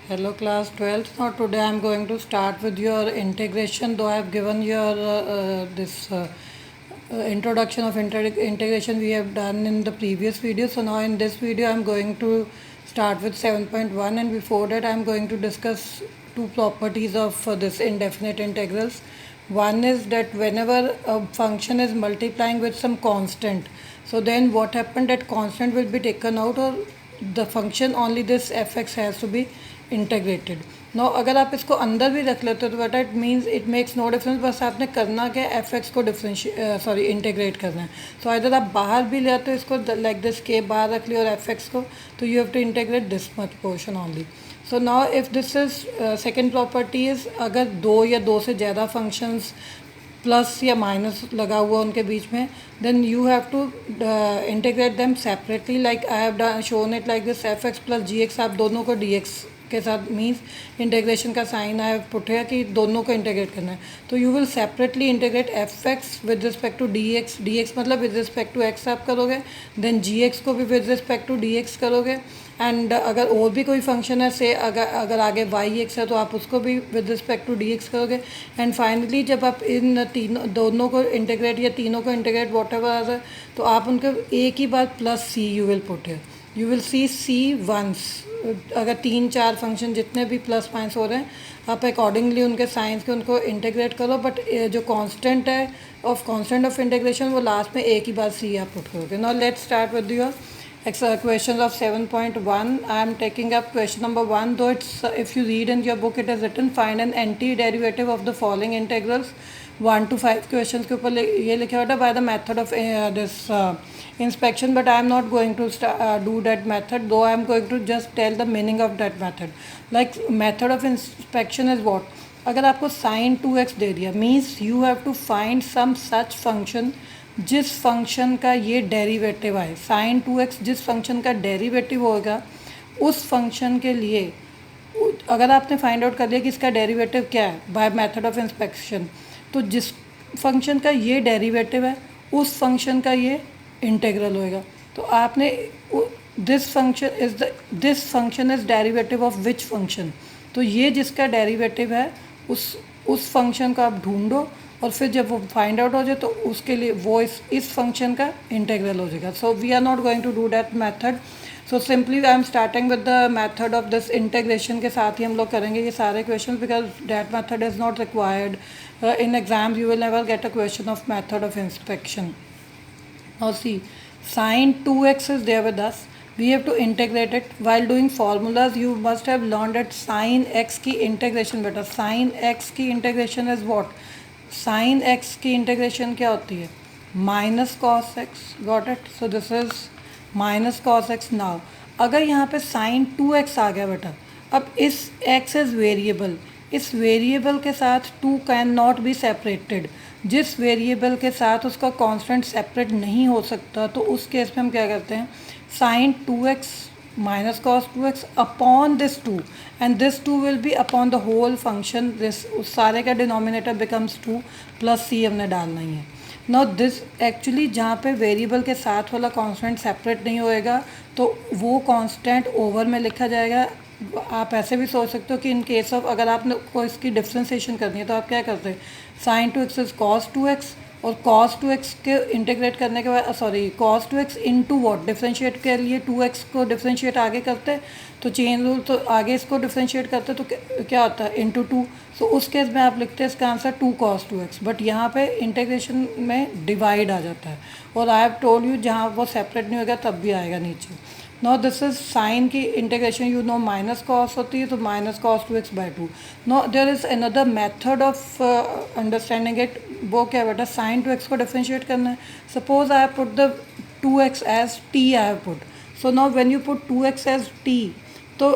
Hello class 12th. Now today I am going to start with your integration, though I have given your this introduction of integration we have done in the previous video. So now in this video I am going to start with 7.1, and before that I am going to discuss two properties of this indefinite integrals. One is that whenever a function is multiplying with some constant, so then what happened, that constant will be taken out, or the function only this fx has to be integrated no. अगर आप इसको अंदर भी रख लेते हो तो बेटा it means it makes no difference. बस आपने करना क्या है, एफ एक्स को इंटीग्रेट करना है. सो अगर आप बाहर भी ले आते हो इसको लाइक दिस के बाहर रख लिया और एफ एक्स को, तो you have to integrate this much portion only. So now if this is second property is, अगर दो या दो से ज़्यादा फंक्शंस प्लस या माइनस लगा हुआ उनके बीच में, then you have to integrate them separately. Like I have shown it like this f x plus g x. आप दोनों को डी एक्स के साथ मीन्स इंटीग्रेशन का साइन आई हैव पुट है कि दोनों को इंटीग्रेट करना है. तो you will separately integrate f x with respect to d x मतलब विद रिस्पेक्ट टू एक्स आप करोगे, देन जी एक्स को भी with respect to d x करोगे. एंड अगर और भी कोई फंक्शन है से अगर आगे वाई एक्स है तो आप उसको भी with respect to d x करोगे. एंड फाइनली जब आप इन दोनों को इंटीग्रेट या तीनों को इंटीग्रेट वॉट एवर आ जाए, तो आप उनको एक ही बार plus c you will put है. You will see c once. अगर 3-4 फंक्शन जितने भी प्लस माइनस हो रहे हैं, आप अकॉर्डिंगली उनके साइंस के उनको इंटीग्रेट करो. बट जो कांस्टेंट है ऑफ इंटीग्रेशन वो लास्ट में एक ही बार सी आप पुट करोगे. Now let's start with your questions of 7.1. I am taking up question number 1, though it's if you read in your book it is written find an antiderivative of the following integrals. 1 to 5 questions के ऊपर ये लिखा हुआ था by the method of this inspection, but I am not going to do that method, though I am going to just tell the meaning of that method. Like method of inspection is what? अगर आपको sin 2x दे दिया means you have to find some such function जिस function का ये derivative आए. Sign 2x जिस function का derivative होगा उस फंक्शन के लिए, अगर आपने फाइंड आउट कर लिया कि इसका डेरिवेटिव क्या है बाय मेथड ऑफ इंस्पेक्शन, तो जिस फंक्शन का ये डेरिवेटिव है उस फंक्शन का ये इंटीग्रल होएगा. तो आपने this function is derivative of which function, तो ये जिसका डेरिवेटिव है उस फंक्शन को आप ढूंढो और फिर जब वो फाइंड आउट हो जाए तो उसके लिए वो इस फंक्शन का इंटीग्रल हो जाएगा. So we are not going to do that method. So simply I am starting with the method of this integration के साथ ही हम लोग करेंगे ये सारे question, because that method is not required in exams. You will never get a question of method of inspection. और see sin 2x is there with us. We have to integrate it. While doing formulas you must have learned that sin x की integration बेटा, sin x की integration is what? sin x की integration क्या होती है? Minus cos x. Got it. So this is minus cos x. Now अगर यहाँ पे sin 2x आ गया बेटा, अब इस x इज़ वेरिएबल, इस वेरिएबल के साथ 2 कैन नॉट बी सेपरेटेड. जिस वेरिएबल के साथ उसका कांस्टेंट सेपरेट नहीं हो सकता, तो उस केस में हम क्या करते हैं, sin 2x minus cos 2x upon this 2, and this 2 will be upon the whole function. this उस सारे का डिनोमिनेटर becomes 2 प्लस सी हमने डालना ही है. नाउ दिस एक्चुअली जहाँ पे वेरिएबल के साथ वाला कांस्टेंट सेपरेट नहीं होएगा तो वो कांस्टेंट ओवर में लिखा जाएगा. आप ऐसे भी सोच सकते हो कि इन केस ऑफ अगर आपने को इसकी डिफ्रेंसिएशन करनी है तो आप क्या करते हैं, sin 2x is cos 2x, और cos 2x के इंटीग्रेट करने के बाद cos 2x into what, differentiate के लिए 2x को डिफ्रेंशिएट आगे करते हैं तो चेन रूल, तो आगे इसको डिफ्रेंशिएट करते हैं तो क्या होता है इंटू 2. सो उस केस में आप लिखते हैं इसका आंसर 2 cos 2x. बट यहाँ पे इंटीग्रेशन में डिवाइड आ जाता है, और आई हैव टोल्ड यू जहाँ वो सेपरेट नहीं होगा तब भी आएगा नीचे. नो दिस इज साइन की integration, you know minus cos होती है तो minus cos 2x by 2. No there is another method of understanding it. वो क्या बेटा, साइन 2x को डिफ्रेंशिएट करना है. Suppose I have put the 2x as t I have put. So now when you put 2x as t, तो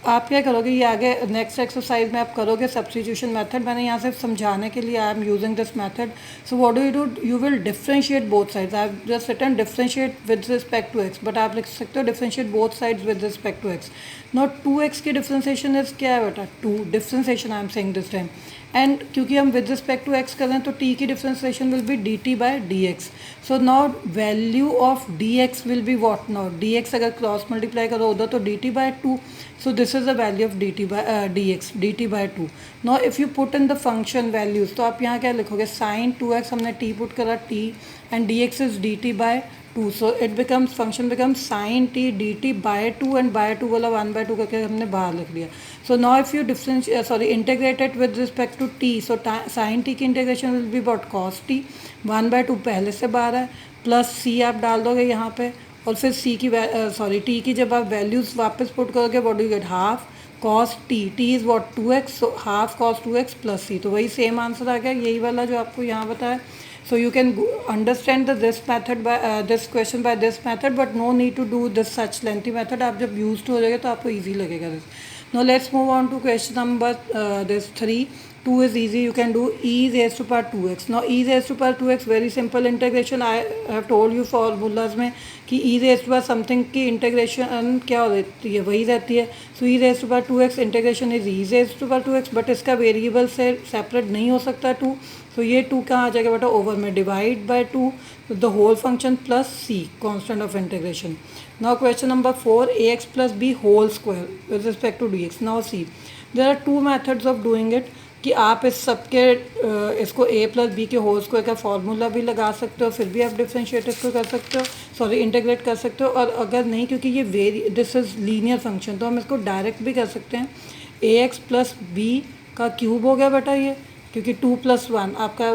आप क्या करोगे, ये आगे नेक्स्ट एक्सरसाइज में आप करोगे सब्स्टिट्यूशन मेथड. मैंने यहाँ से समझाने के लिए I am using this method. So what do, you will differentiate both sides. I have just written differentiate with respect to x, but आप लिख सकते हो differentiate both sides with respect to x. Not 2x की differentiation is क्या है बेटा, 2 differentiation I am saying this time. And क्योंकि हम विद रिस्पेक्ट टू एक्स कर रहे हैं तो टी की differentiation will be D T by D x. So now value of D x will be what, now D x अगर cross multiply करो उधर तो D T by 2. So this this is the value of dt by 2. Now if you put in the function values, तो आप यहाँ क्या लिखोगे, sin 2x हमने t पुट करा t and dx is dt by 2, so it becomes function becomes sin t dt by 2 and by 2 वाला 1 by 2 करके हमने बाहर लिख लिया. So now if you integrate it with respect to t, so sin t की integration will be what, cos t, 1 by 2 पहले से बाहर है, प्लस c आप डाल दोगे यहाँ पे, और फिर सी की टी की जब आप वैल्यूज़ वापस पुट करोगे, what do get, half cos t is what 2x, so half cos 2x plus c. तो वही सेम आंसर आ गया, यही वाला जो आपको यहाँ बताया. So you can understand this method by this question by this method, but no need to do this such lengthy method. आप जब यूज हो जाएगा तो आपको ईजी लगेगा this. Now let's move on to question number this 3. 2 is easy, you can do e raised to power 2x. Now e raised to power 2x very simple integration. I have told you formulas में कि e raised to power something की integration क्या रहती है, वही रहती है. So e raised to power 2x integration is e raised to power 2x, but इसका वेरिएबल से सेपरेट नहीं हो सकता 2. तो ये 2 कहाँ आ जाएगा बेटा, ओवर में divide by 2 the whole function plus c constant of integration. Now question number 4, ax plus b whole square with respect to dx. Now see, there are two methods of doing it. कि आप इस सब के इसको a plus B के whole square का formula भी लगा सकते हो, फिर भी आप डिफ्रेंशिएट इसको कर सकते हो, इंटीग्रेट कर सकते हो. और अगर नहीं, क्योंकि ये दिस इज़ लीनियर फंक्शन, तो हम इसको डायरेक्ट भी कर सकते हैं. ax प्लस बी का क्यूब हो गया बेटा ये, क्योंकि 2 + 1 आपका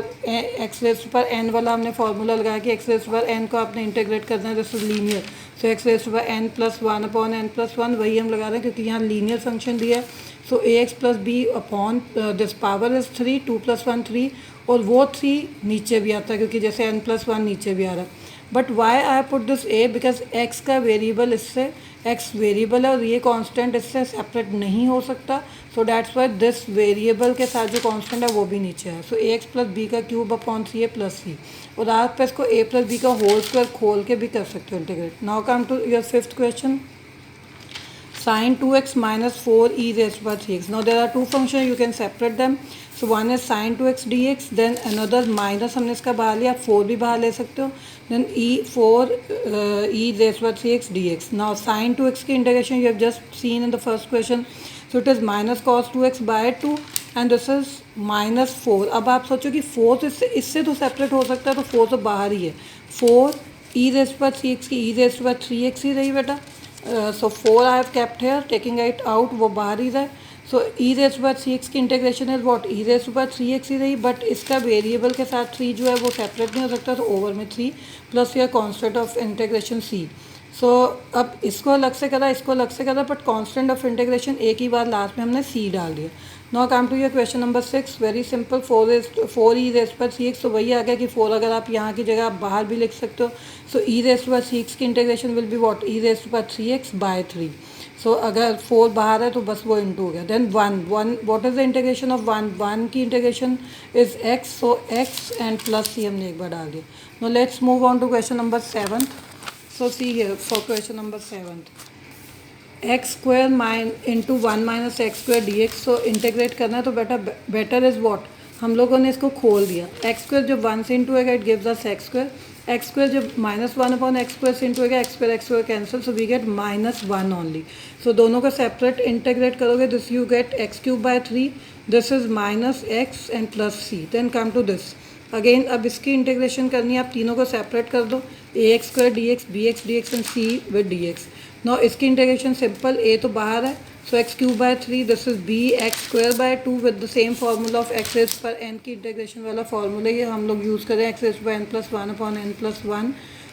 एक्स रेज़ पर एन वाला हमने फार्मूला लगाया कि एक्स रेज़ पर एन को आपने इंटीग्रेट करना है, this is linear. So x raise पर n plus 1 upon n plus 1, वही हम लगा रहे हैं क्योंकि यहाँ लीनियर फंक्शन दिया है. So a x plus b upon this power is 3, 2 + 1 3, और वो 3 नीचे भी आता है क्योंकि जैसे एन प्लस 1 नीचे भी आ रहा है. But why I put this a, because x का वेरिएबल इससे, एक्स वेरिएबल है और ये कांस्टेंट इससे सेपरेट नहीं हो सकता. So that's why this variable के साथ जो कांस्टेंट है वो भी नीचे है. So a x plus b का cube upon 3a plus c, और आप इसको a प्लस बी का होल स्क्वायर खोल के भी कर सकते हो integrate. Now come to your fifth question, sin 2x minus 4e raised by 3x. Now there are two functions, you can separate them. So one is sin 2x dx, then another minus हमने इसका बाहर लिया, 4 भी बाहर ले सकते हो, then e raised by 3x dx. Now sin 2x की integration you have just seen in the first question. So it is minus cos 2x by 2 and this is minus 4. अब आप सोचो कि 4 तो इससे तो सेपरेट हो सकता है, तो 4 तो बाहर ही है. 4 e raised by 3x की e raised by 3x ही रही बेटा. So 4 I have kept here, taking it out, वो बाहर ही रहा. So e raised by 3x की इंटीग्रेशन है what, e raised by 3x ही रही, बट इसका वेरिएबल के साथ 3 जो है वो सेपरेट नहीं हो सकता, तो ओवर में 3 प्लस यह कांस्टेंट ऑफ इंटीग्रेशन c. सो अब इसको अलग से करा, इसको अलग से करा, बट कांस्टेंट ऑफ इंटीग्रेशन एक ही बार लास्ट में हमने c डाल दिया. Now come to your question number 6, very simple. 4 e raised by 3x, तो वही आ गया कि 4 अगर आप यहाँ की जगह आप बाहर भी लिख सकते हो. सो e raised by 3x की integration will be what, e raised by 3x by 3. सो अगर 4 बाहर है तो बस वो इंटू हो गया. Then 1 what is the integration of 1 की integration is x, so x and plus c हमने एक बार डाल दिया. No let's move on to question number 7. So see here for question number 7, x square into 1 minus x square dx. So integrate करना है तो better is what, हम लोगों ने इसको खोल दिया. x स्क्वायर जब 1 से इंटू होगा it gives us x square, x square जब -1 अपॉन x स्क्वायर से इंटू होगा, x square cancel, so we get -1 only. So दोनों को सेपरेट इंटीग्रेट करोगे, this you get x cube by 3, this is minus x and plus c. Then come to this again, अब इसकी integration करनी है, आप तीनों को सेपरेट कर दो, a x square d x, b x d x and c with d x. Now इसकी इंटीग्रेशन सिंपल, ए तो बाहर है, so x cube by 3, this is b x square by 2 with the same formula of x raise पर n की integration वाला formula ये हम लोग यूज़ करें, एक्स रेज पर n plus 1 upon n plus 1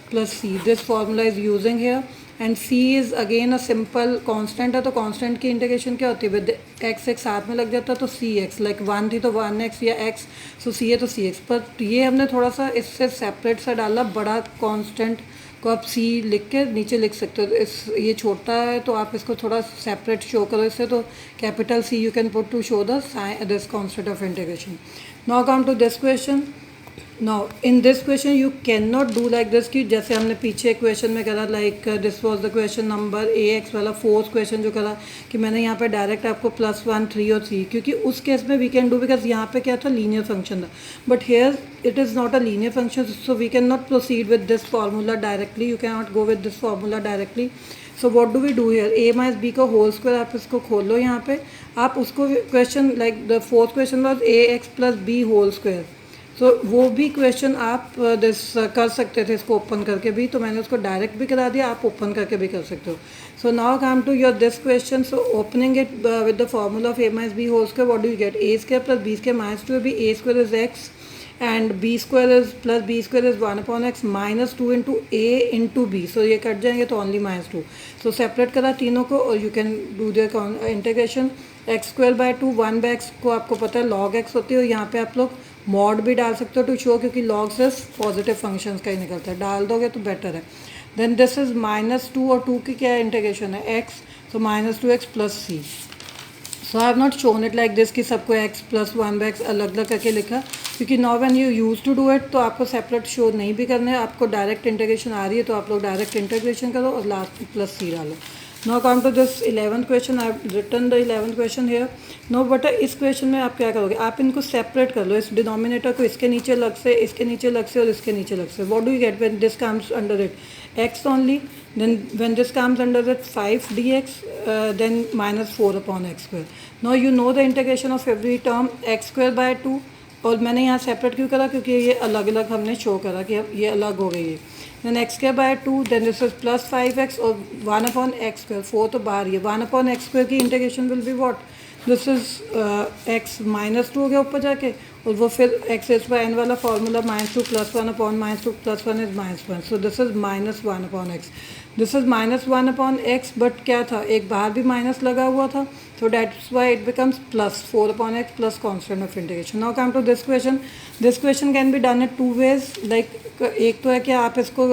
plus c. This formula is using here and c is again a simple constant है, तो कांस्टेंट की इंटीग्रेशन क्या होती है, विद x एक साथ में लग जाता है तो सी एक्स, लाइक 1 थी तो 1x या x, सो सी है तो सी एक्स. पर ये हमने थोड़ा सा इससे सेपरेट सा डाला, बड़ा कांस्टेंट को आप c लिख के नीचे लिख सकते हो. इस ये छोटा है तो आप इसको थोड़ा सेपरेट शो करो इससे, तो capital C you can put to show this constant of integration. Now come to this question. Now in this question you can not do like this कि जैसे हमने पीछे क्वेश्चन में करा, like this was the question number ax वाला fourth question जो करा कि मैंने यहाँ पे डायरेक्ट आपको +1 3 और 3, क्योंकि उस केस में वी कैन डू बिकॉज यहाँ पे क्या था, लीनियर फंक्शन था. But here it is not a linear function, so we can not proceed with this formula directly, you can not go with this formula directly. So what do we do here, a minus b का whole square आप इसको खोलो यहाँ पे, आप उसको question like the fourth question was a x plus b whole square, so वो भी क्वेश्चन आप दिस कर सकते थे इसको ओपन करके भी, तो मैंने उसको डायरेक्ट भी करा दिया, आप ओपन करके भी कर सकते हो. So now come to your this question. So opening it with the formula of a minus b whole square, what do you get, a square plus b square minus 2 b, a square is x and b square is plus b square is 1/x minus 2 into a into b. So ये cut जाएंगे तो only -2. सो separate करा तीनों को और you can do their integration. X square by 2, 1/x को आपको पता है लॉग एक्स होती है, और यहाँ पे आप लोग मॉड भी डाल सकते हो टू शो, क्योंकि लॉग सिर्फ पॉजिटिव फंक्शंस का ही निकलता है, डाल दोगे तो बेटर है. देन दिस इज -2 और 2 की क्या इंटीग्रेशन है x, so -2x plus c. So I have not shown it like this कि सबको x प्लस 1/x अलग अलग करके लिखा, क्योंकि now when you use to do it तो आपको सेपरेट शो नहीं भी करना है, आपको डायरेक्ट इंटीग्रेशन आ रही है तो आप लोग डायरेक्ट इंटीग्रेशन करो और लास्ट में प्लस सी डालो. Now come to this 11th question. I have written the 11th question here. No बटा इस क्वेश्चन में आप क्या करोगे, आप इनको सेपरेट कर लो, इस डिनोमिनेटर को इसके नीचे लग से, इसके नीचे लग से और इसके नीचे लग से. What do you get when this comes under it x only, then when this comes under that 5 dx, then -4/x square. Now you know the integration of every term x square by 2. और मैंने यहाँ separate क्यों करा, क्योंकि ये अलग अलग हमने शो करा कि अब ये अलग हो गई है. Then x square by 2, then this is plus 5x और 1/x स्क्वायर, 4 तो बाहर ही है. 1/x स्क्वायर की integration will be what, this is x -2 हो गया ऊपर जाके, और वो फिर एक्स एच बाई एन वाला formula -2 + 1/-2 + 1 is -1. So this is -1/x. This is -1/x, but क्या था, एक बाहर भी माइनस लगा हुआ था, so that's why it becomes plus 4/x plus constant of integration. Now come to this question. This question can be done in two ways. Like एक तो है कि आप इसको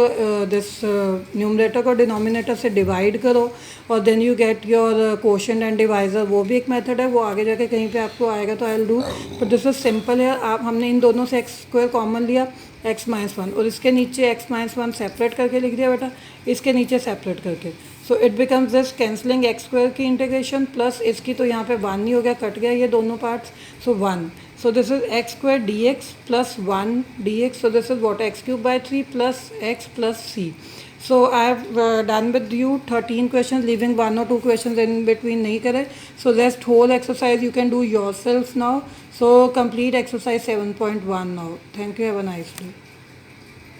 दिस न्यूमरेटर को डिनोमिनेटर से डिवाइड करो और then you get your quotient and divisor, वो भी एक मेथड है, वो आगे जाके कहीं पे आपको आएगा तो I will do, but this is simple है. आप हमने इन दोनों से एक्स स्क्वायर कॉमन लिया, x-1, और इसके नीचे x-1 सेपरेट करके लिख दिया बेटा, इसके नीचे सेपरेट करके. So it becomes this cancelling x square की इंटीग्रेशन प्लस इसकी, तो यहाँ पे 1 नहीं हो गया, कट गया ये दोनों parts, so 1. So this is x square d x plus 1 dx. So this is what x³ / 3 plus x plus c. So I have done with you 13 question, living 1 और 2 क्वेश्चन इन बिटवीन नहीं करे. So rest whole exercise you can do yourself now. So complete exercise 7.1 now. Thank you, have a nice day.